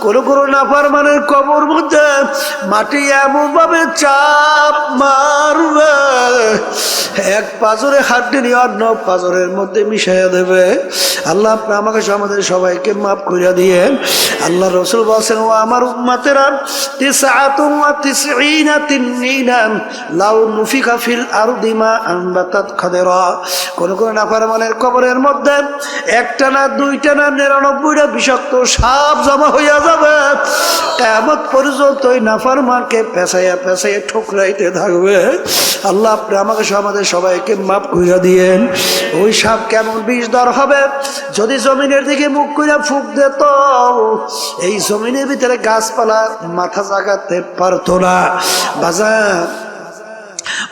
কোন কোন নাফরমানের কবর মধ্যে মাটি এমন ভাবে চাপ মারবে, এক পাজরে হাড্ডি নিয়ে অন্য পাজরের মধ্যে মিশাইয়া দেবে। আল্লাহ আপনি আমাকে আমাদের সবাইকে মাফ করিয়া দিয়েন। আল্লাহ রসুল বলছেন, ও আমার উম্মতেরা, তিসআতুন ওয়া তিসঈনা তিননিনা লাউ নুফিকা ফিল আরদি মা আনবাতাত খাদরা। কোন কোন নাফরমানের কবরের মধ্যে একটা না দুইটা না 99টা বিষাক্ত সাপ জমা হইয়া যাবে। কিয়ামত পর্যন্ত ওই নাফরমানকে পেঁচাইয়া পেঁচাইয়া ঠুকরাইতে থাকবে। আল্লাহ আপনি আমাকে আমাদের সবাইকে মাফ করিয়া দিয়েন। ওই সাপ কেমন বিষধর হবে, যদি জমিনের দিকে মুখ কইরা ফুঁক দিত, এই জমিনের ভিতরে গাছপালা মাথা জাগাতে পারতো না। বাজার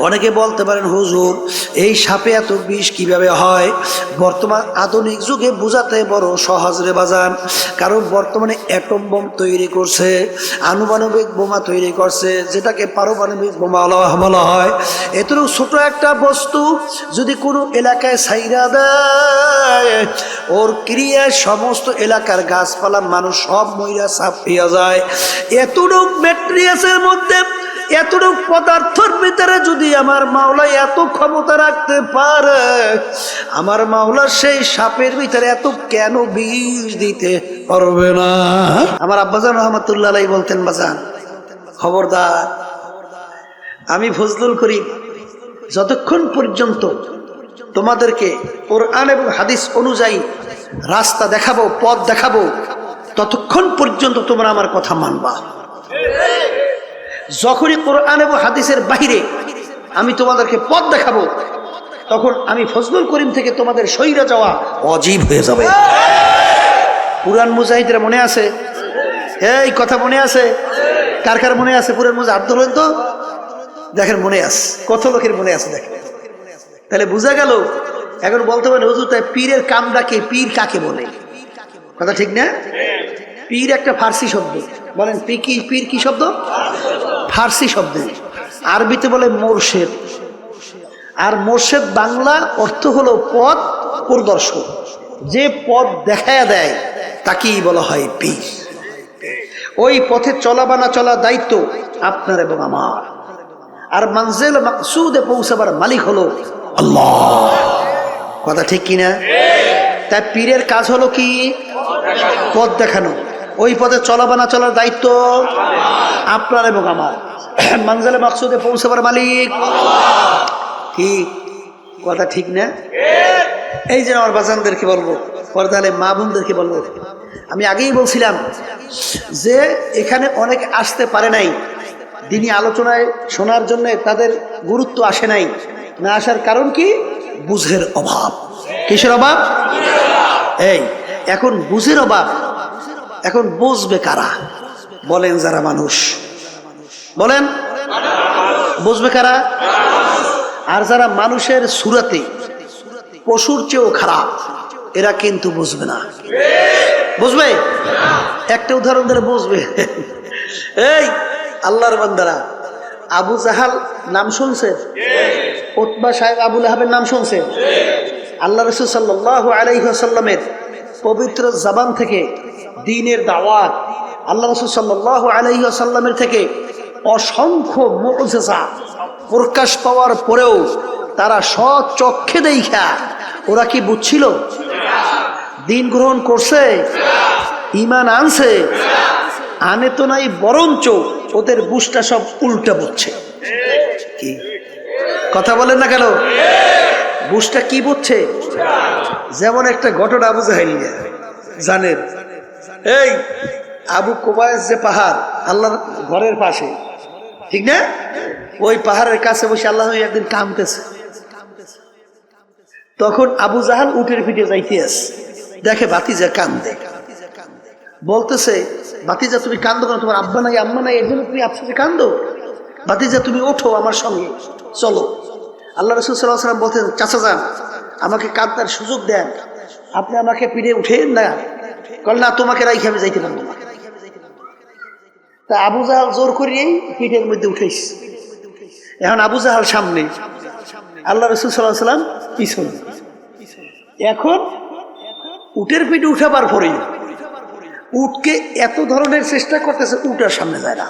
অনেকে বলতে পারেন, হুজুর এই সাপে এত বিষ কিভাবে হয়? বর্তমান আধুনিক যুগে বোঝাতে বড় সহজ রে বাজান, কারণ বর্তমানে অ্যাটম বোম তৈরি করছে, আনুপানবিক বোমা তৈরি করছে, যেটাকে পারমাণবিক বোমা বলা হয়। এতটুকু ছোট একটা বস্তু যদি কোনো এলাকায় ছাইরা দেয়, ওর ক্রিয়ায় সমস্ত এলাকার গাছপালা মানুষ সব মইরা সাপ পেয়ে যায়। এতটুকু ম্যাটেরিয়ালসের মধ্যে, এতটুকু পদার্থের ভিতরে যদি আমার মাওলা এত ক্ষমতা রাখতে পারে, আমার মাওলা সেই সাপের ভিতরে এত কেন বিষ দিতে পারবে না? আমার আব্বাজান রহমাতুল্লাহ আলাইহি বলতেন, বাজান খবরদার, আমি ফজলুল করিম যতক্ষণ পর্যন্ত তোমাদেরকে কোরআন এবং হাদিস অনুযায়ী রাস্তা দেখাবো, পথ দেখাবো, ততক্ষণ পর্যন্ত তোমরা আমার কথা মানবা। যখনই কোরআন এবং হাদিসের বাহিরে আমি তোমাদেরকে পথ দেখাবো, তখন আমি ফজলুল করিম থেকে তোমাদের সইরা যাওয়া অজীব হয়ে যাবে। পুরান মুজাহিদরা মনে আছে? এই কথা মনে আছে? কার কার মনে আছে? পুরান মুজাহিদ হাত ধরলেন তো, দেখেন মনে আছে, কত লোকের মনে আছে দেখেন। তাহলে বোঝা গেল। এখন বলতে পারেন, হুজুর তাই পীরের কামটা কি, পীর কাকে বলে? কথা ঠিক না? পীর একটা ফার্সি শব্দ। বলেন পীর কি শব্দ? ফার্সি শব্দ। আরবিতে বলে মোরশেদ। আর মোরশেদ বাংলা অর্থ হলো পথ প্রদর্শক। যে পথ দেখায়া দেয় তাকেই বলা হয় পীর। ওই পথে চলা বা না চলা দায়িত্ব আপনার এবং আমার। আর মানজিল মাকসুদে পৌঁছাবার মালিক হলো আল্লাহ। কথা ঠিক কিনা? তাই পীরের কাজ হলো কি? পথ দেখানো। ওই পথে চলা বা না চলার দায়িত্ব আপনার এবং আমার। মানজিলে মাকসুদে পৌঁছাবার মালিক কি? কথা ঠিক না? এই যে আমার বাজানদেরকে বলবো, পর্দালে মা বোনদেরকে বলবো, আমি আগেই বলছিলাম যে এখানে অনেক আসতে পারে নাই, দিনী আলোচনায় শোনার জন্য তাদের গুরুত্ব আসে নাই। না আসার কারণ কি? বুঝের অভাব। কিসের অভাব? এই এখন বুঝের অভাব। এখন বুঝবে কারা? বলেন যারা মানুষ, বলেন বুঝবে কারা? আর যারা মানুষের সুরাতে পশুর চেয়েও খারাপ, এরা কিন্তু বুঝবে না। বুঝবে? একটা উদাহরণ ধরে বুঝবে। এই আল্লাহর বান্দারা, আবু জাহাল নাম শুনছেন? উতবা সাহেব আবু লাহাবের নাম শুনছেন? আল্লাহ রাসূল সাল্লাল্লাহু আলাইহি ওয়াসাল্লামের পবিত্র জবান থেকে দ্বীনের দাওয়াত, আল্লাহ রাসূল সাল্লাল্লাহু আলাইহি ওয়াসাল্লামের থেকে অসংখ্য মুআজিজা প্রকাশ পাওয়ার পরেও তারা স্বচক্ষে দেখা ওরা কি বুঝছিল? দিন গ্রহণ করছে? ঈমান আনছে? আনে তো নাই, বরঞ্চ ওদের বুঝটা সব উল্টা বুঝছে। কি কথা বলেন না কেন? বুঝটা কি বুঝছে? যেমন একটা ঘটনা আবু জাহেল জানেন। এই আবু কুবাইস যে পাহাড় আল্লাহর ঘরের পাশে, ঠিক না? ওই পাহাড়ের কাছে বসে আল্লাহ একদিন কামতেছে। তখন আবু জাহাল উটের পিঠে যাইতে আছে, দেখে ভাতিজা কান্দে। বলতেছে, ভাতিজা তুমি কান্দো কেন? তোমার আব্বা নাই আম্মা নাই, এর জন্য তুমি আফসোসে কান্দো? ভাতিজা তুমি ওঠো আমার সঙ্গে, চলো। আল্লাহ রাসূল সাল্লাল্লাহু আলাইহি ওয়াসাল্লাম বলতেন, চাচা যান আমাকে কান্দার সুযোগ দেন, আপনি আমাকে পিঠে উঠেন না। কল না, তোমাকে রাইখে আমি যাইতে পারবো না। তা আবু জাহাল জোর করিয়েই পিঠের মধ্যে উঠেছে। এখন আবু জাহাল সামনে, আল্লাহ রাসূল সাল্লাল্লাহু আলাইহি ওয়াসাল্লাম পিছনে। এখন উটের পিঠে উঠাবার পরে উটকে এত ধরনের চেষ্টা করতেছে, উটের সামনে যায় না।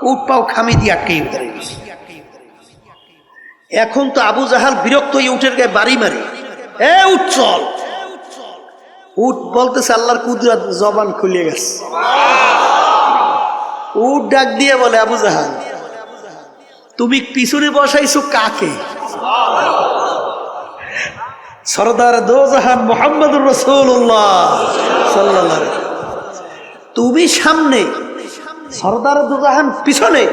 উট পাও খামি দিয়ে আটকে উঠে গেছে। এখন তো আবু জাহাল বিরক্ত হয়ে উটের গায়ে বাড়ি মারে, এ উট চল। উট বলতেছে আল্লাহর কুদরত, জবান খুলে গেছে। উট ডাক দিয়ে বলে, আবু জাহাল তুমি পিছনে বসাইছো কাকে? সরদার দো জাহান মুহাম্মদুর রাসূলুল্লাহ সাল্লাল্লাহু আলাইহি ওয়াসাল্লাম, তুমি সামনে, সরদার দো জাহান পিছনে।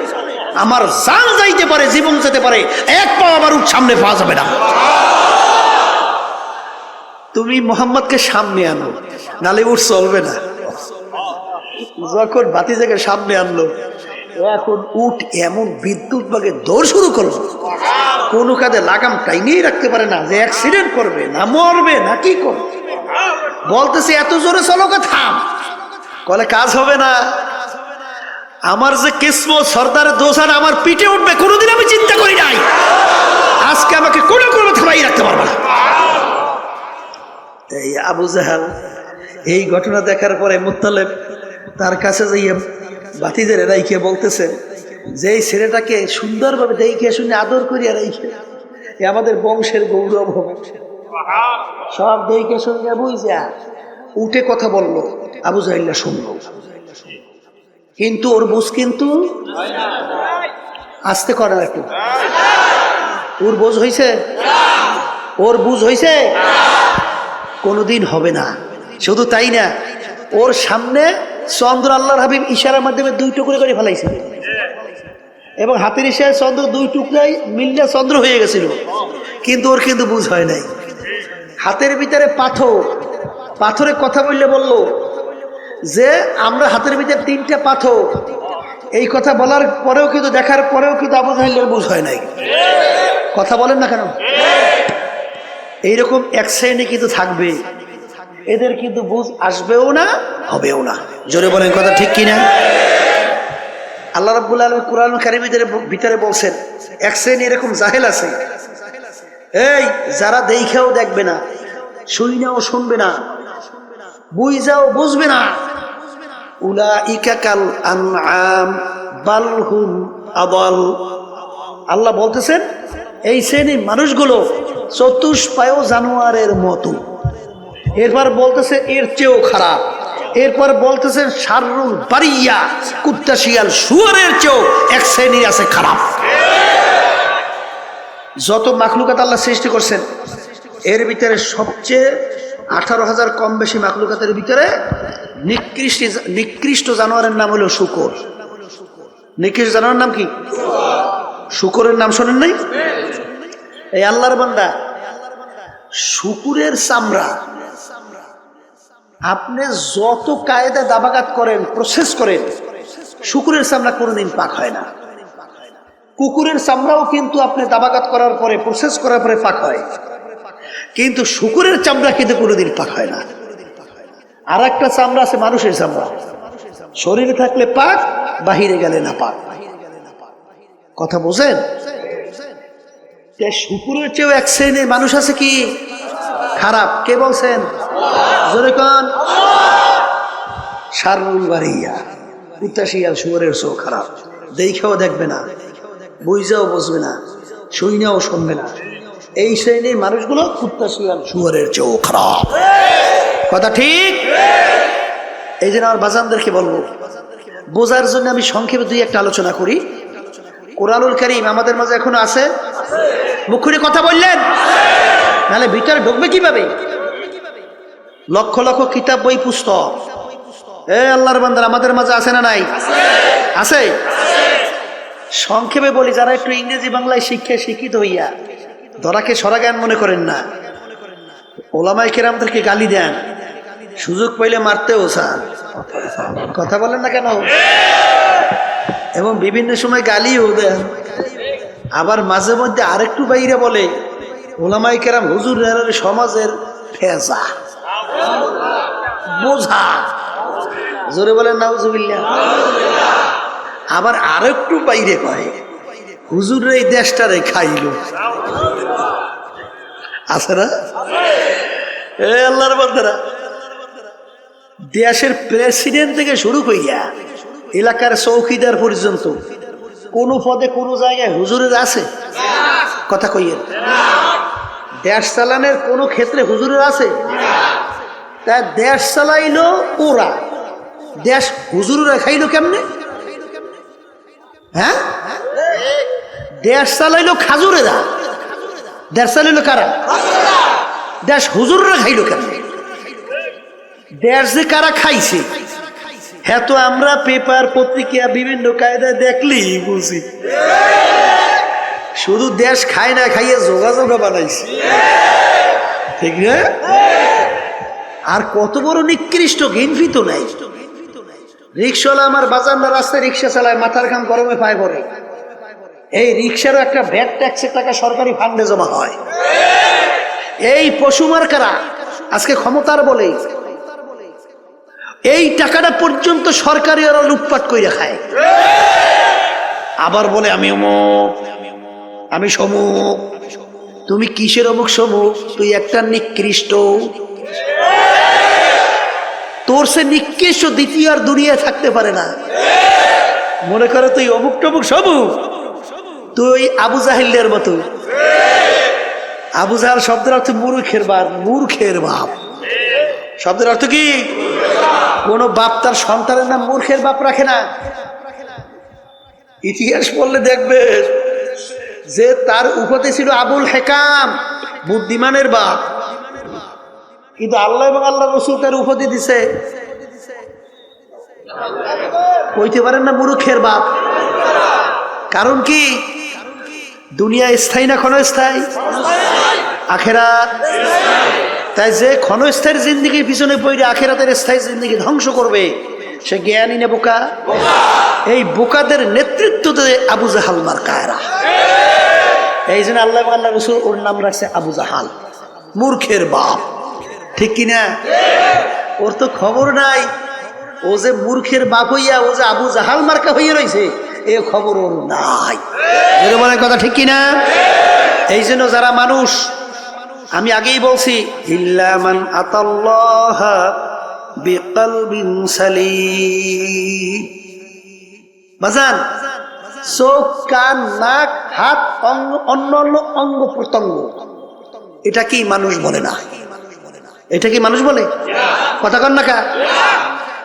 আমার জান যাইতে পারে, জীবন যেতে পারে, এক পা আমার উঠ সামনে পাওয়া যাবে না। তুমি মুহাম্মদকে সামনে আনো, নালে উঠ চলবে না। যখন ভাতিজাকে সামনে আনলো, এখন উঠ এমন বিদ্যুৎ ভাগে দৌড় শুরু করলো, কোন কাজে লাগাম টাইনেই রাখতে পারে না, যে অ্যাক্সিডেন্ট করবে না মরবে না কি করবে। বলতেছে এত জোরে চলো, থাম। বলে কাজ হবে না, আমার যে কিসমত সরদার দোসান আমার পিঠে উঠবে, কোনোদিন আমি চিন্তা করি নাই। আজকে আমাকে কোনো কোনো থামাই রাখতে পারবে না। এই আবু জাহাল এই ঘটনা দেখার পরে মুত্তালিব তার কাছে যাইয়া বাতিদের রাইখে বলতেছে, যে এই ছেলেটাকে সুন্দরভাবে দেখে শুনে আদর করিয়া রাইখে, এ আমাদের বংশের গৌরব হবে। সব দেখে শুনে বুঝা উঠে কথা বললো, আবু জাহিল্লা শুনলো, কিন্তু ওর বুঝ কিন্তু আস্তে করে একটু। ওর বুঝ হয়েছে, ওর বুঝ হয়েছে, কোনোদিন হবে না। শুধু তাই না, ওর সামনে চন্দ্র আল্লাহর হাবিব ইশারার মাধ্যমে 2 টুকরো করে ফেলাইছিল, এবং হাতের ইশারায় চন্দ্র 2 টুকরাই মিললে চন্দ্র হয়ে গেছিল, কিন্তু ওর কিন্তু বুঝ হয় নাই। হাতের ভিতরে পাথর, পাথরে কথা বললে বলল যে আমরা হাতের ভিতরে 3টা পাথর, এই কথা বলার পরেও কিন্তু, দেখার পরেও কিন্তু আবু জাহেলের বুঝ হয় নাই। কথা বলেন না কেন? এইরকম এক শ্রেণী কিন্তু থাকবে, এদের কিন্তু বুঝ আসবেও না, হবেও না। জোরে বলেন কথা ঠিক কিনা? আল্লাহ রাব্বুল আলামিন কুরআন কারীমের ভিতরে বলছেন, এক শ্রেণী এরকম জাহেল আছে, এই যারা দেখাও দেখবে না, শুইনাও শুনবে না, বুঝাও বুঝবে না, উলাইকা কাল আনআম বাল হুম আদাল। আল্লাহ বলতেছেন এই শ্রেণীর মানুষগুলো চতুষ্পায় জানোয়ারের মতো। এরপর বলতেছে এর চেয়েও খারাপ। এরপর বলতেছেন শাররুল বারিয়া, কুত্তা শিয়াল শুয়োরের চেয়েও এক শ্রেণীর আছে খারাপ। যত মাখলুকাত আল্লাহ সৃষ্টি করছেন, এর ভিতরে সবচেয়ে 18,000 কম বেশি মাখলুকাতের ভিতরে নিকৃষ্ট জানোয়ারের নাম হলো শূকর। নিকৃষ্ট জানোয়ারের নাম কি? শূকরের নাম শোনেন নাই? এই আল্লাহর বান্দা, শূকরের চামড়া আপনি যত কায়দা দাবাগাত করেন, প্রসেস করেন, শূকরের চামড়া কোনোদিন পাক হয় না। কুকুরের চামড়াও কিন্তু আপনি দাবাগাত করার পরে, প্রসেস করার পরে পাক হয়, কিন্তু শূকরের চামড়া কিন্তু কোনোদিন পাক হয় না। আর একটা চামড়া আছে মানুষের চামড়া, শরীরে থাকলে পাক, বাহিরে গেলে না পাক। কথা বোঝেন? শূকরের চেয়েও এক শ্রেণীর মানুষ আছে কি খারাপ। কে বলছেন? জোরে কোন? শাররুল বারিয়া, কুত্তা শিয়াল শুয়োরের চেয়েও খারাপ। দেখাও দেখবে না, বুঝাও বুঝবে না, শুইনাও শুনবে না। এই শ্রেণীর মানুষগুলো কুত্তা শিয়াল শুয়োরের চেয়েও খারাপ। কথা ঠিক? এই জন্য আমার বাজানদেরকে বলবো, বোঝার জন্য আমি সংক্ষেপে 2-1টা আলোচনা করি। কোরআনুল কারীম আমাদের মাঝে এখনো আছে? মুখে কথা বললেন, নাহলে ভিতরে ঢুকবে কিভাবে? লক্ষ লক্ষ কিতাব, বই, পুস্তক, আল্লাহর বান্দারা আমাদের মাঝে আছে না নাই? আছে। সংক্ষেপে বলি, যারা একটু ইংরেজি বাংলায় শিক্ষিত হইয়া ধরাকে সরা জ্ঞান মনে করেন না, ওলামায়ে কেরামদেরকে গালি দেন, সুযোগ পাইলে মারতেও চান। কথা বলেন না কেন? এবং বিভিন্ন সময় গালিও দেন। আবার মাঝে মধ্যে আরেকটু বাইরে বলে, ওলামায়ে কেরাম হুজুর সমাজের ফেজা বোঝা। জোরে বলেন নাউজুবিল্লাহ। আবার আরেকটু বাইরে কয়, হুজুর এই দেশটারে খাইল। আছে না? আল্লাহর বান্দারা, দেশের প্রেসিডেন্ট থেকে শুরু করিয়া এলাকার চৌকিদার পর্যন্ত কোন পদে কোন জায়গায় হুজুরের আছে? কথা কইয়েন। দেশ চালানোর কোন ক্ষেত্রে হুজুরের আছে? তা দেশ চালাইলো ওরা, দেশ হুজুরেরা খাইলো কেমনে? হ্যাঁ, দেশ চালাইলো খাজুরেরা, দেশ চালাইলো কারা? দেশ হুজুররা খাইলো কেমনে? দেশ যে কারা খাইছে হ্যাঁ তো আমরা পেপার পত্রিকা বিভিন্ন কায়দায় দেখলেই বুঝি। শুধু দেশ খায় না, খাইয়ে যোগাযোগ বানাইছে, ঠিক না? আর কত বড় নিকৃষ্ট গিনফি তো নাই। রিক্সাওয়ালা আমার বাজার রাস্তায় রিক্সা চালায়, মাথার ঘাম গরমে পায় পড়ে। এই রিক্সারও একটা ভ্যাট ট্যাক্সের টাকা সরকারি ফান্ডে জমা হয়। এই পশু মার্কারা আজকে ক্ষমতার বলে এই টাকাটা পর্যন্ত সরকারি ওরা লুটপাট করে খায়। আবার বলে আমি অমুক, আমি সমুক। তুমি কিসের অমুক সমুক? তুই একটা নিকৃষ্ট। তোর সে নিকৃষ্ট দ্বিতীয় আর দুনিয়ায় থাকতে পারে না। মনে করে তুই অমুক টমুক সমুক, তুই আবু জাহিলের মতো। আবু জাহাল শব্দের অর্থ মূর্খের বাপ, মূর্খের বাপ শব্দের অর্থ কি? কোন বাপ তার সন্তানের নাম মূর্খের বাপ রাখে না। ইতিহাস পড়লে দেখবে যে তার উপাধি ছিল আবুল হেকাম, বুদ্ধিমানের বাপ। কিন্তু আল্লাহ এবং আল্লাহ রসুল তার উপাধি দিছে, কইতে পারেন না মূর্খের বাপ। কারণ কি? দুনিয়া স্থায়ী না ক্ষণস্থায়ী? আখেরাত। তাই যে ক্ষণস্থায়ী জিন্দেগির পিছনে পড়ে আখেরাতের স্থায়ী জিন্দেগি ধ্বংস করবে সে জ্ঞানী না বোকা? এই বোকাদের নেতৃত্ব দেয় আবু জাহাল মার্কায়রা। এই জন্য আল্লাহ আল্লাহ রসুল ওর নাম রাখছে আবু জাহাল, মূর্খের বাপ, ঠিক কিনা? ওর তো খবর নাই ও যে মূর্খের বাপ হইয়া ও যে আবু জাহাল মার্কা হইয়া রয়েছে, এ খবর ওর নাই। বলে কথা ঠিক কিনা? এই জন্য যারা মানুষ, আমি আগেই বলছি, ইল্লা মান আতাল্লাহ বিকলবিন সালিম। বাজান, চোখ, কান, নাক, হাত, অন্য অন্য অঙ্গ প্রত্যঙ্গ, এটা কি মানুষ বলে না? এটা কি মানুষ বলে? কথা কন না কা?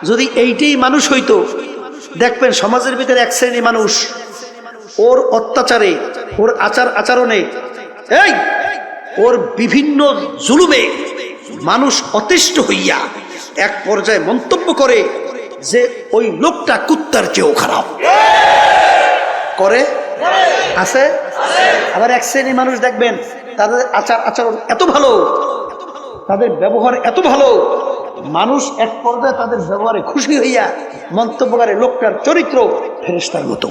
যদি এইটাই মানুষ হইতো, দেখবেন সমাজের ভিতরে এক শ্রেণী মানুষ ওর অত্যাচারে, ওর আচার আচরণে, এই ওর বিভিন্ন জুলুমে মানুষ অতিষ্ঠ হইয়া এক পর্যায়ে মন্তব্য করে যে ওই লোকটা কুত্তার চেয়েও খারাপ করে। আছে? আবার এক শ্রেণী মানুষ দেখবেন তাদের আচার আচরণ এত ভালো, তাদের ব্যবহার এত ভালো, মানুষ এক পর্যায়ে তাদের ব্যবহারে খুশি হইয়া মন্তব্য করে লোকটার চরিত্র ফেরেশতার মতো।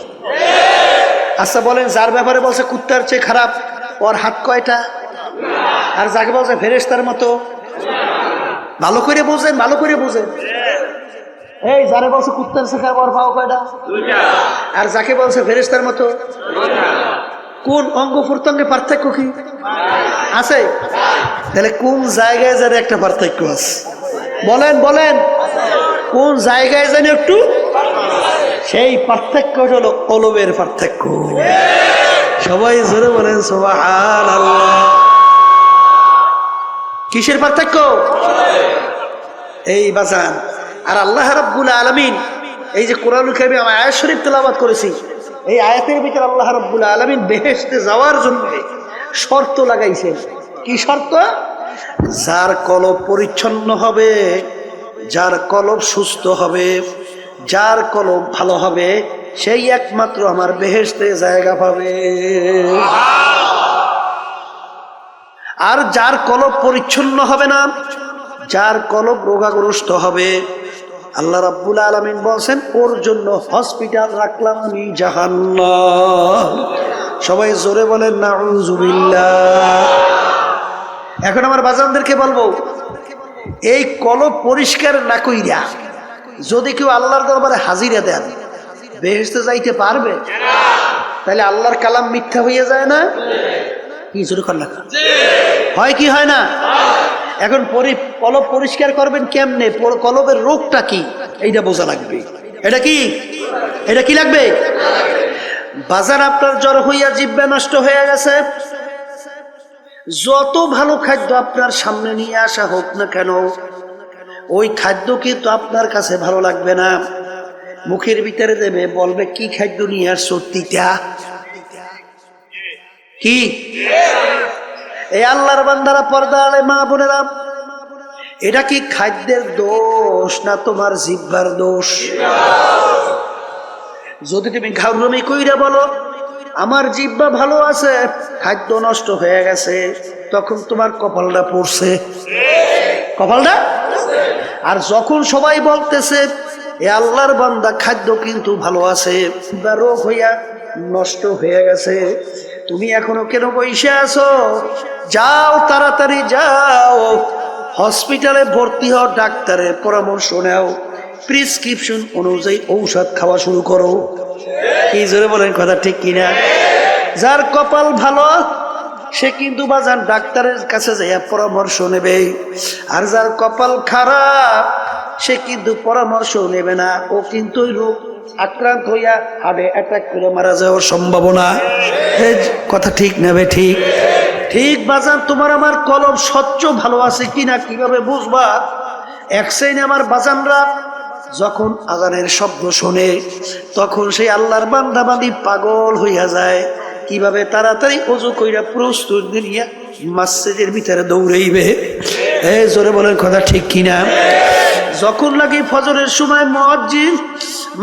আচ্ছা বলেন, যার ব্যাপারে বলছে কুত্তার চেয়ে খারাপ, ওর হাত কয়টা? আর যাকে বলছে ফেরেশতার মতো, ভালো করে বোঝেন, ভালো করে বোঝেন। এই যারে বলছে কুত্তার চেয়ে খারাপ, ওর পাও কয়টা? আর যাকে বলছে ফেরেশতার মতো, কোন অঙ্গ প্রত্যঙ্গে পার্থক্য কি আছে? তাহলে কোন জায়গায় যেন একটা পার্থক্য আছে? বলেন বলেন, কোন জায়গায় যেন একটু? সেই পার্থক্য হলো কলবের পার্থক্য। সবাই জোরে বলেন সুবহানাল্লাহ। কিসের পার্থক্য? এই বাজান। আর আল্লাহ রাব্বুল আলামিন এই যে কোরআনুল কারীমে আমি আয়াত শরীফ তেলাওয়াত করেছি, এই আয়াতের ভিতরে আল্লাহ রাব্বুল আলামিন বেহেশতে যাওয়ার জন্য শর্ত লাগাইছেন। কি শর্ত? যার কলব পরিচ্ছন্ন হবে, যার কলব সুস্থ হবে, যার কলব ভালো হবে, সেই একমাত্র আমার বেহেশতে জায়গা পাবে। আর যার কলব পরিচ্ছন্ন হবে না, যার কলব রোগাগ্রস্ত হবে, আল্লাহ রাব্বুল আলামিন বলছেন ওর জন্য হসপিটাল রাখলাম আমি জাহান্নাম। সবাই জোরে বলেন নাউযুবিল্লাহ। এখন আমার বাজানদেরকে বলবো, এই কলব পরিষ্কার না কইরা যদি কেউ আল্লাহর দরবারে হাজিরা দেন, বেহেশতে যাইতে পারবে? তাহলে আল্লাহর কালাম মিথ্যা হইয়া যায় না? কি জোরে কর না? হয় কি হয় না? এখন কলব পরিষ্কার করবেন কেমনে, কলবের রোগটা কি এইটা বোঝা লাগবে। এটা কি লাগবে? বাজার আপনার জ্বর হইয়া জিহ্বা নষ্ট হয়ে গেছে, যত ভালো খাদ্য আপনার সামনে নিয়ে আসা হোক না কেন, ওই খাদ্য কিন্তু আপনার কাছে ভালো লাগবে না। মুখের ভিতরে দেবে, বলবে কি খাদ্য নিয়ে আসছো, তিতা। কি এই আল্লাহর বান্দারা, পর্দা আলে মা বোনেরা, এটা কি খাদ্যের দোষ না তোমার জিহ্বার দোষ? যদি তুমি ঘাউরমি কইরা বলো আমার জিহ্বা ভালো আছে, খাদ্য নষ্ট হয়ে গেছে, তখন তোমার কপালটা পড়ছে, কপালটা। আর যখন সবাই বলতেছে এ আল্লাহর বান্দা খাদ্য কিন্তু ভালো আছে, রোগ হইয়া নষ্ট হয়ে গেছে, তুমি এখনো কেন বসে আছো? যাও, তাড়াতাড়ি যাও, হসপিটালে ভর্তি হও, ডাক্তারের পরামর্শ নাও, প্রেসক্রিপশন অনুযায়ী ঔষধ খাওয়া শুরু করো। কি জোরে বলেন, কথা ঠিক কিনা? যার কপাল ভালো সে কিন্তু বাজান ডাক্তারের কাছে যাইয়া পরামর্শ নেবে, আর যার কপাল খারাপ সে কিন্তু পরামর্শ নেবে না, ও কিন্তু ওই রোগ আক্রান্ত হইয়া হার্টে অ্যাটাক করে মারা যাওয়ার সম্ভাবনা। কথা ঠিক নেবে? ঠিক ঠিক বাজান, তোমার আমার কলব স্বচ্ছ ভালো আছে কিনা কিভাবে বুঝবা? এক শ্রেণী আমার বাজানরা যখন আজানের শব্দ শোনে তখন সেই আল্লাহর বান্দা বান্দি পাগল হইয়া যায়, কিভাবে তাড়াতাড়ি ওযু কইরা প্রস্তুত নিয়া মসজিদের ভিতরে দৌড়াইবে। জোরে বলেন, কথা ঠিক কিনা? যখন লাগে ফজরের সময় মুয়াজ্জিন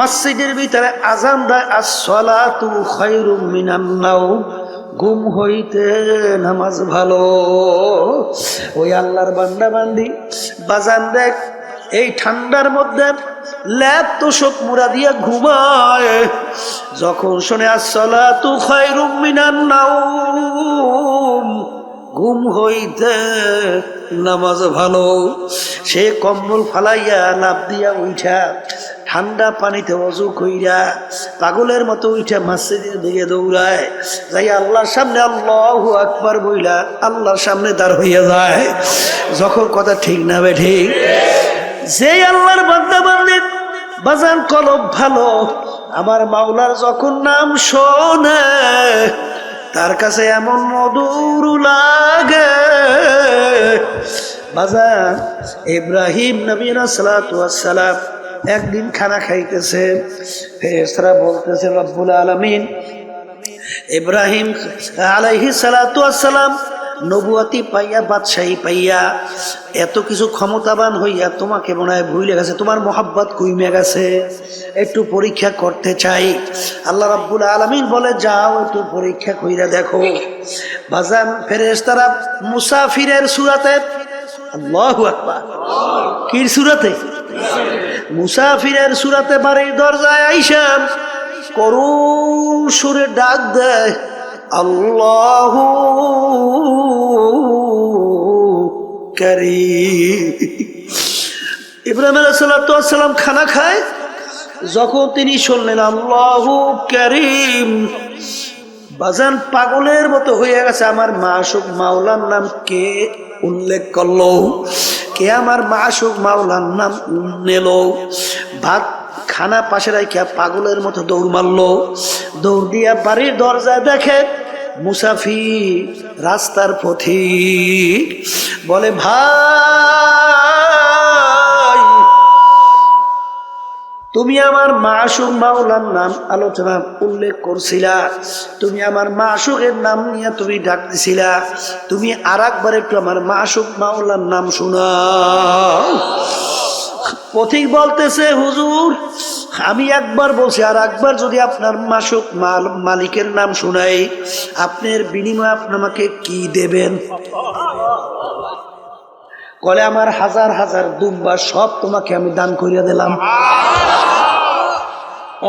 মসজিদের ভিতরে আজান দেয়, আসসালাতু খায়রুম মিনান নাওম, ঘুম হইতে নামাজ ভালো, ওই আল্লাহর বান্দা বান্দি বাজান দেখ এই ঠান্ডার মধ্যে ল্যাপ তোষক মুড়া দিয়া ঘুমায়, যখন শোনে আসসালাতু খায়রুম মিনান নাওম, ঘুম হইতে নামাজ ভালো, সে কম্বল ফালাইয়া লাফ দিয়া উঠা ঠান্ডা পানিতে ওযু কইরা পাগলের মতো উঠা মসজিদের দিকে দৌড়ায়, যাই আল্লাহর সামনে আল্লাহু আকবার বইলা আল্লাহর সামনে দাঁড় হইয়া যায়। যখন কথা ঠিক না বে ঠিক, যে আল্লাহর বান্দা বান্দি বাজান কলব ভালো, আমার মাওলার যখন নাম শোনে তার কাছে এমন মধুর লাগে। বাজান ইব্রাহিম নবী সালাতু ওয়াস সালাম একদিন খানা খাইতেছে, ফেরেশতারা বলতেছে রব্বুল আলামিন ইব্রাহিম আলাইহিস সালাতু ওয়াস সালাম নবুয়াতি পাইয়া, বাদশাহী পাইয়া, এত কিছু ক্ষমতাবান হইয়া তোমাকে মনে হয় ভুলে গেছে, তোমার মোহাব্বত কইমে গেছে, একটু পরীক্ষা করতে চাই। আল্লাহ রাব্বুল আলামিন বলে যাও একটু পরীক্ষা কইরা দেখো। বাজান ফেরেশতারা মুসাফিরের সূরাতে, আল্লাহু আকবার, কি সূরাতে? মুসাফিরের সূরাতে বাড়ির দরজায় আইসা করুণ সুরে ডাক দেয়, আল্লাহু কারীম। ইব্রাহিম আলাইহিস সালাতু ওয়াস সালাম খানা খায়, যখন তিনি শুনলেন আল্লাহু কারীম, বাজান পাগলের মতো হয়ে গেছে। আমার মাশুক মাওলার নাম কে উল্লেখ করলো, কে আমার মাশুক মাওলার নাম নিল। ভাত খানা পাশে রাখিয়া পাগলের মতো দৌড় মারলো, দৌড় দিয়া বাড়ির দরজায় দেখে মুসাফির রাস্তার পথিক, বলে ভাই তুমি আমার মাশুক মাওলার নাম আলোচনা উল্লেখ করছিলা, তুমি আমার মাশুকের নাম নিয়ে তুমি ডাক দিছিলা, তুমি আর একবার একটু আমার মাশুক মাওলার নাম শোনাও। পথিক বলতেছে হুজুর আমি একবার বলছি, আর একবার যদি আপনার মাশুক মালিকের নাম শুনাই আপনার বিনিময়ে আপনি আমাকে কি দেবেন? কলে আমার হাজার হাজার দুম্বা সব তোমাকে আমি দান করিয়া দিলাম,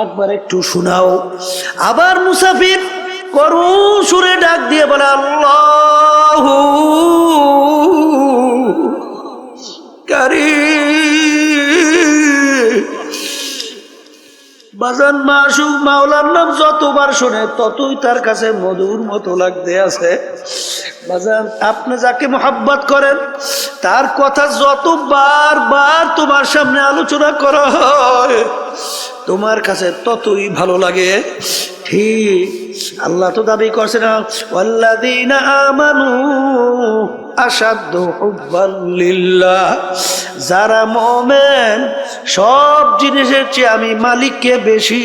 একবার একটু শোনাও। আবার মুসাফির করুণ সুরে ডাক দিয়ে বলে আল্লাহু কারীম। বাজান মাশুক মাওলার নাম যতবার শোনে ততই তার কাছে মধুর মতো লাগতে আছে। বাজান আপনি যাকে মোহাব্বত করেন তার কথা যত বারবার তোমার সামনে আলোচনা করা হয় তোমার কাছে ততই ভালো লাগে। ঠিক আল্লাহ তো দাবি করছে না, ওয়াল্লাযীনা আমানু আশাদ্দু হুব্বান লিল্লাহ, যারা মুমিন সব জিনিসের চেয়ে আমি মালিককে বেশি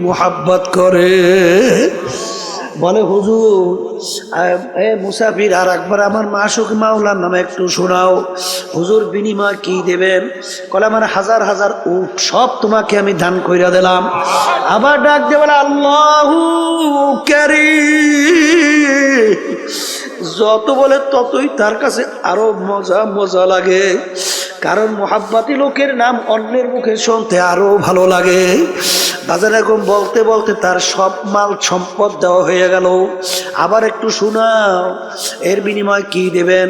মুহাব্বত করে। বলে হুজুর মুসাফির আর একবার আমার মাসুক মাওলার নামে একটু শোনাও। হুজুর বিনিময় কি দেবেন? কলে আমার হাজার হাজার উট সব তোমাকে আমি দান কইরা দিলাম। আবার ডাক দিয়ে বলে আল্লাহু কারীম, যত বলে ততই তার কাছে আরো মজা মজা লাগে, কারণ মোহাব্বতী লোকের নাম অন্যের মুখে শুনতে আরো ভালো লাগে। বাজার এরকম বলতে বলতে তার সব মাল সম্পদ দেওয়া হয়ে গেল। আবার একটু শোনাও, এর বিনিময় কি দেবেন?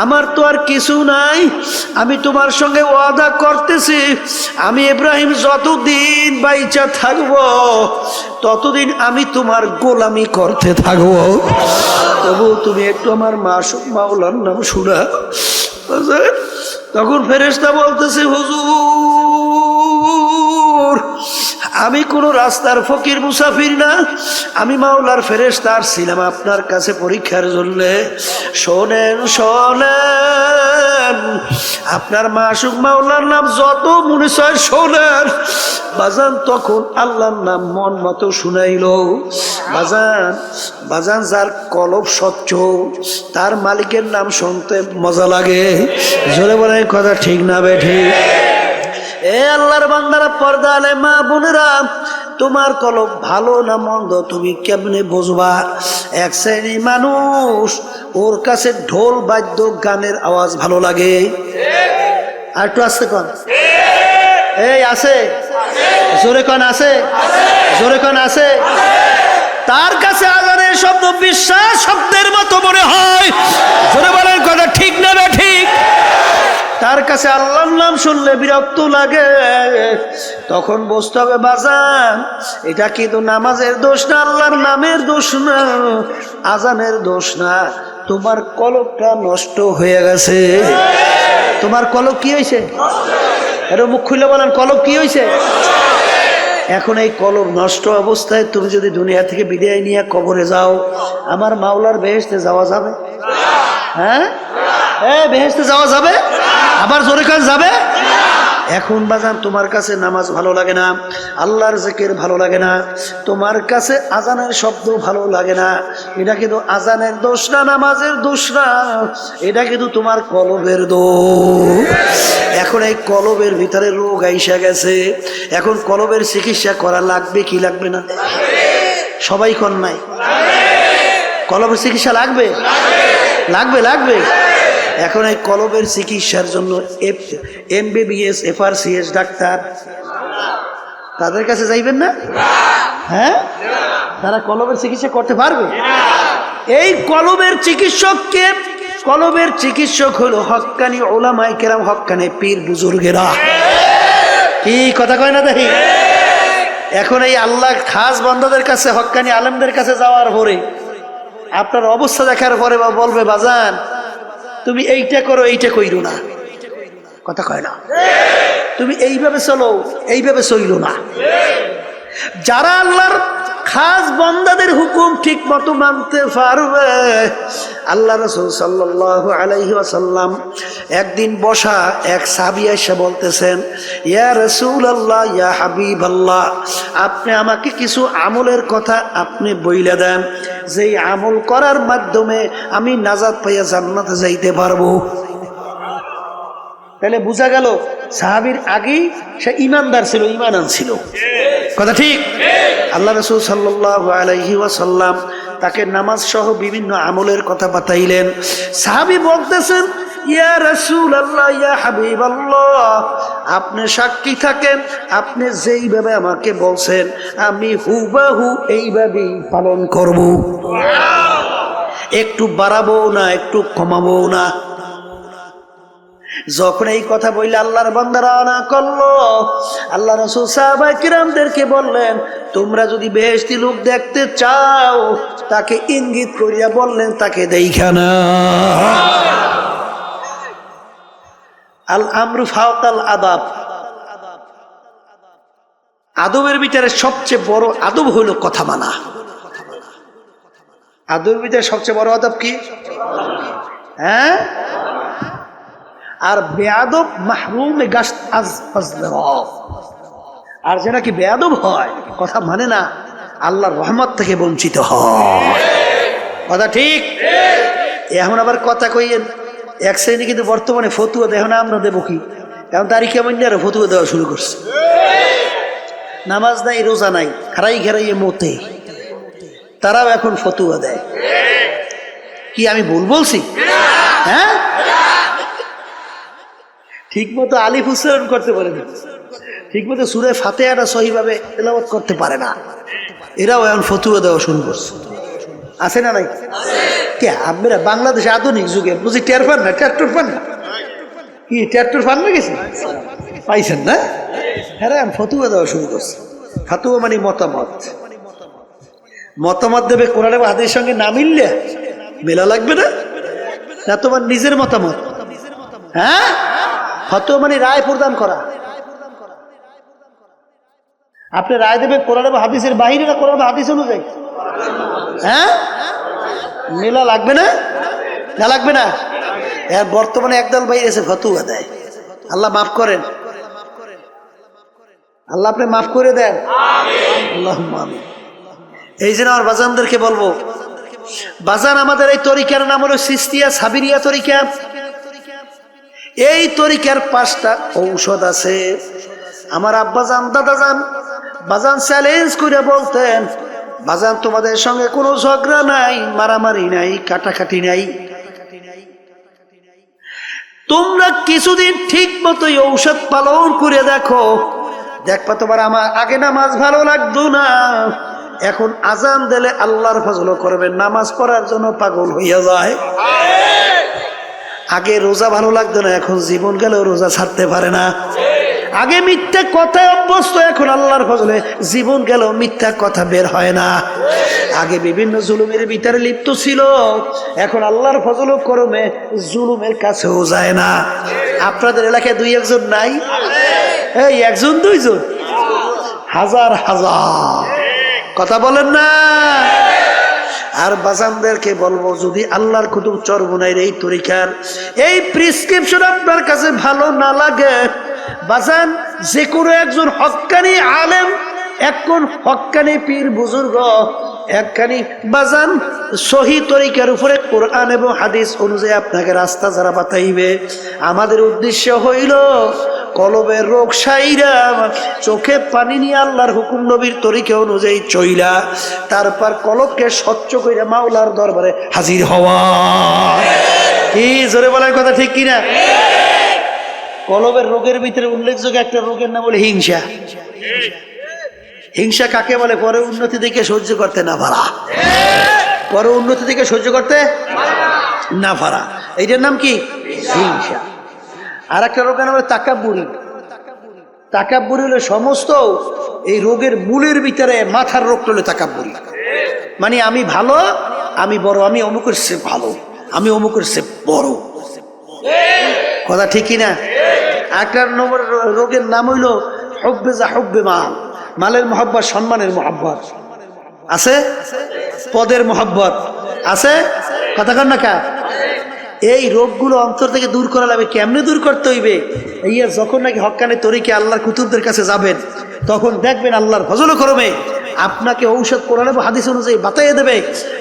আমার তো আর কিছু নাই, আমি তোমার সঙ্গে ওয়াদা করতেছি, আমি ইব্রাহিম যতদিন বাইচা থাকবো ততদিন আমি তোমার গোলামি করতে থাকবো। তবু তুমি একটু আমার মাসুক মাওলার নাম শোনা। তখন ফেরেশতা বলতেছে, হুজুর আমি কোন রাস্তার ফকির মুসাফির না, আমি মাওলার ফেরেশতা ছিলাম আপনার কাছে পরীক্ষার জন্য। শোনেন শোনেন, আপনার মাসুক মাওলার নাম যত মনে চায় শোনেন। বাজান তখন আল্লাহর নাম মন মতো শুনাইল। বাজান বাজান যার কলব স্বচ্ছ তার মালিকের নাম শুনতে মজা লাগে। জোরে বলে কথা ঠিক না বেঠিক? এ আল্লাহর বান্দারা, পর্দা আলে মা বোনেরা, তোমার কলব ভালো না মন্দ তুমি কেমনে বুঝবা? এক শ্রেণী মানুষ ওর কাছে ঢোল বাদ্য গানের আওয়াজ ভালো লাগে। আর একটু আসতে কন, এই আছে জোরে কন, আছে জোরে কন, আছে। তার কাছে আজানের শব্দ বিশ্বাস শব্দের মতো মনে হয়। জোরে বলেন কথা ঠিক না ঠিক? তার কাছে আল্লাহর নাম শুনলে বিরক্ত লাগে। তখন বুঝতে হবে বাজান এটা কিন্তু নামাজের দোষ না, আল্লাহর নামের দোষ না, আজানের দোষ না, তোমার কলবটা নষ্ট হয়ে গেছে। তোমার কলব কি হয়েছে? এর মুখ খুলে বলেন কলব কি হয়েছে? এখন এই কলব নষ্ট অবস্থায় তুমি যদি দুনিয়া থেকে বিদায় নিয়ে কবরে যাও, আমার মাওলার বেহেশতে যাওয়া যাবে? হ্যাঁ, বেহেশতে যাওয়া যাবে? আবার জোরে কাজ যাবে? এখন বাজান তোমার কাছে নামাজ ভালো লাগে না, আল্লাহর জিকির ভালো লাগে না, তোমার কাছে আজানের শব্দ ভালো লাগে না, এটা কিন্তু আজানের দোষ না, নামাজের দোষ না, এটা কিন্তু তোমার কলবের দোষ। এখন এই কলবের ভিতরে রোগ আইসা গেছে, এখন কলবের চিকিৎসা করা লাগবে কি লাগবে না? সবাই কন নাই? কলবের চিকিৎসা লাগবে লাগবে লাগবে। এখন এই কলবের চিকিৎসার জন্য MBBS FRCS ডাক্তার তাদের কাছে যাইবেন না? হ্যাঁ, তারা কলবের চিকিৎসা করতে পারবে? এই কলবের চিকিৎসককে, কলবের চিকিৎসক হলো হক্কানি উলামায়ে কেরাম, হক্কানি পীর বুজুর্গেরা। কি কথা কয় না দেখি? এখন এই আল্লাহ খাস বান্দাদের কাছে, হক্কানি আলেমদের কাছে যাওয়ার পরে আপনার অবস্থা দেখার পরে বলবে বাজান তুমি এইটা করো, এইটা কইরো না। কথা কয় না? তুমি এইভাবে চলো, এইভাবে চইলো না। যারা আল্লাহর খাস বান্দাদের হুকুম ঠিক মতো মানতে পারবে, আল্লাহ রাসূল সাল্লাল্লাহু আলাইহি ওয়াসাল্লাম একদিন বসা এক সাহাবী এসে বলতেছেন, ইয়া রাসূলুল্লাহ, ইয়া হাবিবাল্লাহ, আপনি আমাকে কিছু আমলের কথা আপনি বইলা দেন, যেই আমল করার মাধ্যমে আমি নাজাত পাইয়া জান্নাতে যাইতে পারবো। তাহলে বোঝা গেল সাহাবীর আগেই সে ইমানদার ছিল, ইমান আনছিল। কথা ঠিক? আল্লাহ রাসূল সাল্লাল্লাহু আলাইহি ওয়াসাল্লাম তাকে নামাজ সহ বিভিন্ন আমলের কথা বাতাইলেন। সাহাবী বলতেছেন, ইয়া রাসূলুল্লাহ, ইয়া হাবিবাল্লাহ, আপনি সাক্ষী থাকেন, আপনি যেইভাবে আমাকে বলছেন আমি হুবহু এইভাবেই পালন করব, একটু বাড়াবো না, একটু কমাবো না। যখন এই কথা বললে আল্লাহর বান্দারা না করলো, আল্লাহ রাসূল সাহাবায়ে কিরামদেরকে বললেন, তোমরা যদি বেহেশতি লোক দেখতে চাও তাকে ইঙ্গিত করিয়া বললেন তাকে দেইখা না। আল আমরু ফাওকাল আদাব, আদবের ভিতরে সবচেয়ে বড় আদব হইল কথা মানা। আদবের ভিতরে সবচেয়ে বড় আদব কি? হ্যাঁ, আর বেয়াদব মাহরুমে গাছ আজ আর যে নাকি বেয়াদব হয়, কথা মানে না, আল্লাহর রহমত থেকে বঞ্চিত হয়। কথা ঠিক? এখন আবার কথা কইয়েন এক শ্রেণী কিন্তু বর্তমানে ফতুয়া দেহ না, আমরা দেবো কি? এখন তারই কেমন আরো ফতুয়া দেওয়া শুরু করছে। নামাজ নাই, রোজা নাই, খারাই ঘেরাইয়ে মতে, তারাও এখন ফতুয়া দেয়। কি আমি ভুল বলছি? হ্যাঁ, ঠিক মতো আলিফ উচ্চারণ করতে পারে না, ঠিক মতো সূরা ফাতিহাটা সহিভাবে তেলাওয়াত করতে পারে না, এরাও এখন ফতুয়া দেওয়া শুরু করছে। আছে না নাই? কে আপনারা বাংলাদেশে আধুনিক যুগে বুঝি টের পান না? ট্রাক্টর পান না? কি ট্রাক্টর পান না? গেছি পাইছেন না? হ্যাঁ, এখন ফতুয়া দেওয়া শুরু করছে। ফতুয়া মানে মতামত, মতামত দেবে কোরআন এবং হাদিসের সঙ্গে না মিললে মেলা লাগবে না, না তোমার নিজের মতামত। হ্যাঁ, ফতুয়া মানে রায় প্রদান করা। আপনি রায় দেবে কোরআন এবং হাদিসের বাইরে না কোরআন এবং হাদিস অনুযায়ী? হ্যাঁ, মেলা লাগবে না? না লাগবে না? বর্তমানে একদল বাইরে এসে ফতুয়া দেয়। আল্লাহ মাফ করেন, আল্লাহ আপনি মাফ করে দেন। আল্লাহুম্মা আমিন। এই জন্য আমার বাজানদেরকে বলবো, বাজান আমাদের এই তরিকার নাম হলো সিস্তিয়া সাবিরিয়া তরিকা। এই তরিকার 5টা ঔষধ আছে। আমার আব্বাজান দাদাজান বাজান চ্যালেঞ্জ করে বলতেন, বাজান তোমাদের সঙ্গে কোনো ঝগড়া নাই, মারামারি নাই, কাটাকাটি নাই, তোমরা কিছুদিন ঠিক মতো ঔষধ পালন করে দেখো, দেখবা তোমার আমার আগে নামাজ ভালো লাগতো না, এখন আজান দিলে আল্লাহর ফজল করবে, নামাজ পড়ার জন্য পাগল হইয়া যায়। আগে রোজা ভালো লাগতো না, এখন জীবন গেলেও রোজা ছাড়তে পারে না। আগে মিথ্যা কথায় অভ্যস্ত, এখন আল্লাহর ফজলে জীবন গেলেও মিথ্যা কথা বের হয় না। আগে বিভিন্ন জুলুমের ভিতরে লিপ্ত ছিল, এখন আল্লাহর ফজল করমে জুলুমের কাছেও যায় না। আপনাদের এলাকায় 2-1 নাই? এই 1-2 হাজার হাজার, কথা বলেন না? আর বাজানদেরকে বলবো, যদি আল্লাহর কুতুব চরমনাইর এই তরিকার এই প্রেসক্রিপশন আপনার কাছে ভালো না লাগে, বাজান যে কোনো একজন হক্কানি আলেম, একজন হক্কানি পীর বুজুর্গ, একখানি বাজান সহি তরিকার উপরে কোরআন এবং হাদিস অনুযায়ী আপনাকে রাস্তা যারা বাতাইবে, আমাদের উদ্দেশ্য হইল কলবের রোগ সাইরা, চোখে পানি নিয়ে আল্লাহর হুকুম নবীর তরিকা অনুযায়ী চইলা, তারপর কলবকে স্বচ্ছ কইরা মাওলার দরবারে হাজির হওয়া। কি জোরে বলার কথা ঠিক কিনা? কলবের রোগের ভিতরে উল্লেখযোগ্য একটা রোগের নাম হলো হিংসা। হিংসা কাকে বলে? পরে উন্নতি দেখে সহ্য করতে না পারা, পরে উন্নতি দেখে সহ্য করতে না পারা, এইটার নাম কি? হিংসা। আর একটা রোগের নাম হলো তাকাব্বুরি। তাকাব্বুরি হলো সমস্ত এই রোগের মূলের ভিতরে মাথার রোগ হলো তাকাব্বুরি, মানে আমি ভালো, আমি বড়, আমি অমুকের সে ভালো, আমি অমুকের সে বড়। কথা ঠিক কিনা? একটা নম্বর রোগের নাম হইল হুব্বে যা হুব্বে মাল, মালের মহব্বত, সম্মানের মহব্বত আছে, পদের মহব্বত আছে, কথা কন না কা? এই রোগগুলো অন্তর থেকে দূর করা লাগবে। কেমনে দূর করতে হইবে? এইয়া যখন নাকি হক্কানি তরিকে আল্লাহর কুতুবদের কাছে যাবেন, তখন দেখবেন আল্লাহর ফজল করমে আপনাকে ঔষধ কোরআন এবং হাদিস অনুযায়ী বাতাইয়ে দেবে।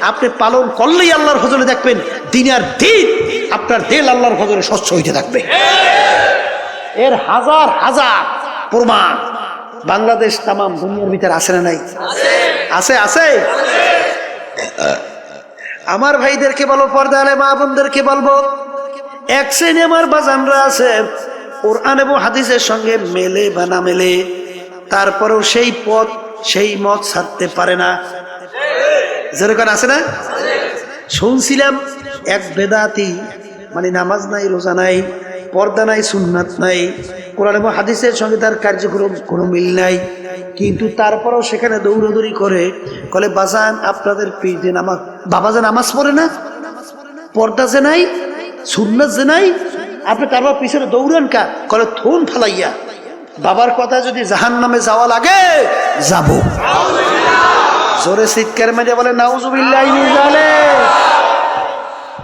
আপনি পালন করলেই আল্লাহর ফজলে দেখবেন দিনের দিন আপনার দিল আল্লাহর ফজলে স্বচ্ছ হইতে থাকবে। এর হাজার হাজার প্রমাণ বাংলাদেশ তাম দুনিয়ার ভিতরে আছে না নাই? আছে, আছে। আমার ভাইদেরকে বলবো, পর্দা আলে মা বোনদেরকে বলবো, এক শ্রেণী আমার বাজানরা আছে কোরআন এবং হাদিসের সঙ্গে মেলে বা না মেলে, তারপরেও সেই পথ সেই মত ছাড়তে পারে না। যেরকম আছে না? শুনছিলাম এক বেদাতি, মানে নামাজ নাই, রোজা নাই, পর্দা নাই, সুন্নাত নাই, কোরআন এবং হাদিসের সঙ্গে তার কার্যক্রম কোনো মিল নাই, কিন্তু তারপরেও সেখানে দৌড়াদৌড়ি করে বলে, বাজান আপনাদের পীর নামাজ, বাবা যে নামাজ পড়ে না, পর্দা যে নাই, সুন্নাত যে নাই, আপনি তারপর পিছনে দৌড়ান কা কলে থুন ফালাইয়া বাবার কথা যদি জাহান্নামে যাওয়া লাগে যাব জোরে চিৎকার মেরে বলে নাউজুবিল্লাহি মিন যালিক।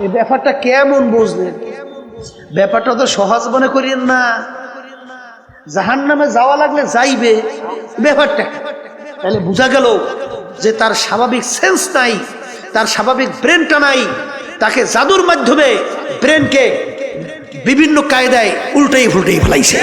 এই ব্যাপারটা কেমন বুঝলেন? ব্যাপারটা তো সহজ মনে করিয়েন না। জাহান্নামে যাওয়া লাগলে যাইবে, ব্যাপারটা তাহলে বোঝা গেল যে তার স্বাভাবিক সেন্স নাই, তার স্বাভাবিক ব্রেনটা নাই। তাকে জাদুর মাধ্যমে ব্রেনকে বিভিন্ন কায়দায় উল্টেই ফুলটেই ফেলাইছে।